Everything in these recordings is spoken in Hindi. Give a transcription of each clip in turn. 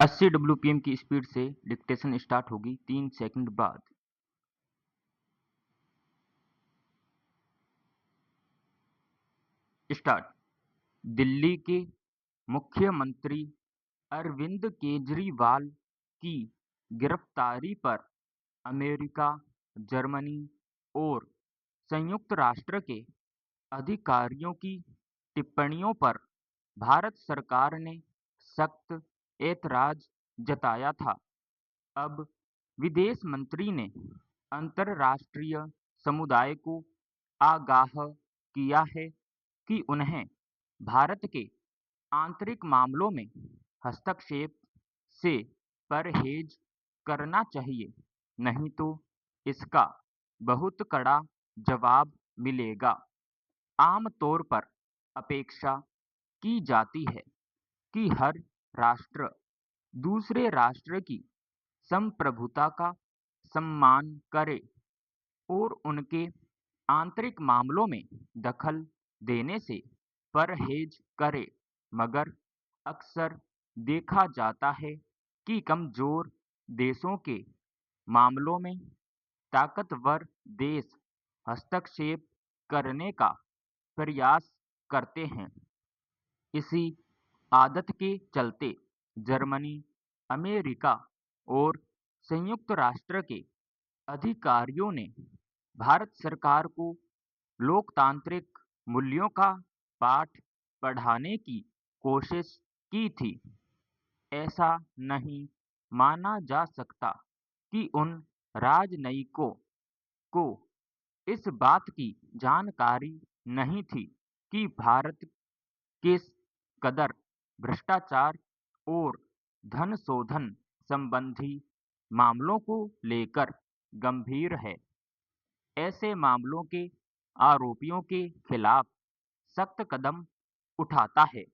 80 WPM की स्पीड से डिक्टेशन स्टार्ट होगी 3 सेकंड बाद। स्टार्ट। दिल्ली के मुख्यमंत्री अरविंद केजरीवाल की गिरफ्तारी पर अमेरिका, जर्मनी और संयुक्त राष्ट्र के अधिकारियों की टिप्पणियों पर भारत सरकार ने सख्त ऐतराज जताया था। अब विदेश मंत्री ने अंतर्राष्ट्रीय समुदाय को आगाह किया है कि उन्हें भारत के आंतरिक मामलों में हस्तक्षेप से परहेज करना चाहिए, नहीं तो इसका बहुत कड़ा जवाब मिलेगा। आम तौर पर अपेक्षा की जाती है कि हर राष्ट्र दूसरे राष्ट्र की संप्रभुता का सम्मान करे और उनके आंतरिक मामलों में दखल देने से परहेज करे, मगर अक्सर देखा जाता है कि कमजोर देशों के मामलों में ताकतवर देश हस्तक्षेप करने का प्रयास करते हैं। इसी आदत के चलते जर्मनी, अमेरिका और संयुक्त राष्ट्र के अधिकारियों ने भारत सरकार को लोकतांत्रिक मूल्यों का पाठ पढ़ाने की कोशिश की थी। ऐसा नहीं माना जा सकता कि उन राजनयिकों को इस बात की जानकारी नहीं थी कि भारत किस कदर भ्रष्टाचार और धन शोधन संबंधी मामलों को लेकर गंभीर है। ऐसे मामलों के आरोपियों के खिलाफ सख्त कदम उठाता है।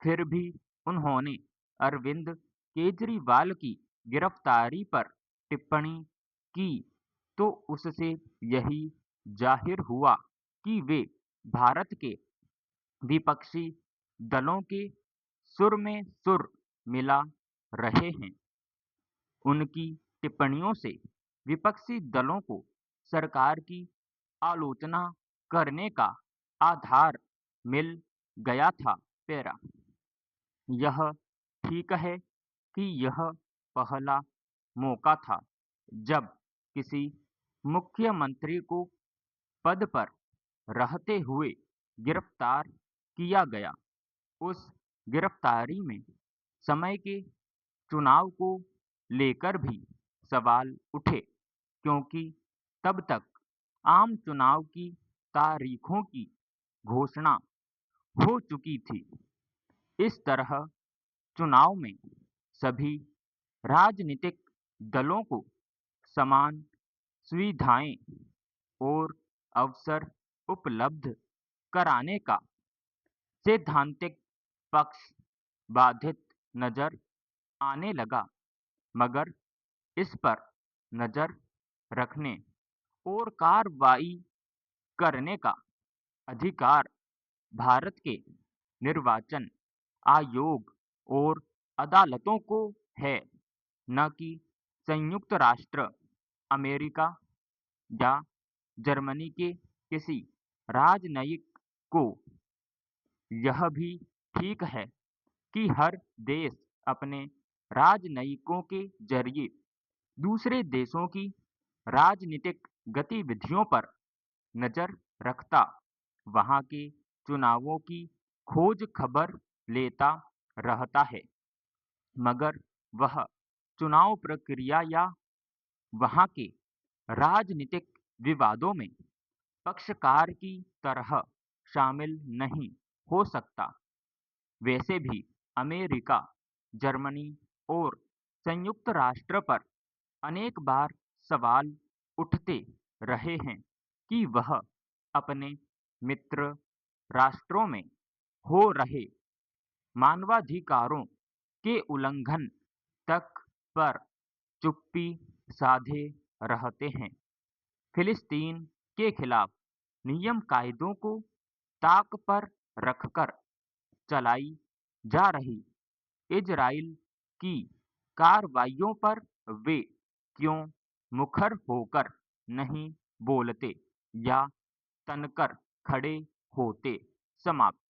फिर भी उन्होंने अरविंद केजरीवाल की गिरफ्तारी पर टिप्पणी की तो उससे यही जाहिर हुआ कि वे भारत के विपक्षी दलों के सुर में सुर मिला रहे हैं। उनकी टिप्पणियों से विपक्षी दलों को सरकार की आलोचना करने का आधार मिल गया था। पैरा। यह ठीक है कि यह पहला मौका था जब किसी मुख्यमंत्री को पद पर रहते हुए गिरफ्तार किया गया। उस गिरफ्तारी में समय के चुनाव को लेकर भी सवाल उठे, क्योंकि तब तक आम चुनाव की तारीखों की घोषणा हो चुकी थी। इस तरह चुनाव में सभी राजनीतिक दलों को समान सुविधाएं और अवसर उपलब्ध कराने का सैद्धांतिक पक्ष बाधित नजर आने लगा, मगर इस पर नजर रखने और कार्रवाई करने का अधिकार भारत के निर्वाचन आयोग और अदालतों को है, न कि संयुक्त राष्ट्र अमेरिका या जर्मनी के किसी राजनयिक को। यह भी ठीक है कि हर देश अपने राजनयिकों के जरिए दूसरे देशों की राजनीतिक गतिविधियों पर नजर रखता, वहां के चुनावों की खोज खबर लेता रहता है, मगर वह चुनाव प्रक्रिया या वहां के राजनीतिक विवादों में पक्षकार की तरह शामिल नहीं हो सकता। वैसे भी अमेरिका, जर्मनी और संयुक्त राष्ट्र पर अनेक बार सवाल उठते रहे हैं कि वह अपने मित्र राष्ट्रों में हो रहे मानवाधिकारों के उल्लंघन तक पर चुप्पी साधे रहते हैं। फिलिस्तीन के खिलाफ नियम कायदों को ताक पर रखकर चलाई जा रही इजराइल की कार्रवाइयों पर वे क्यों मुखर होकर नहीं बोलते या तनकर खड़े होते। समाप्त।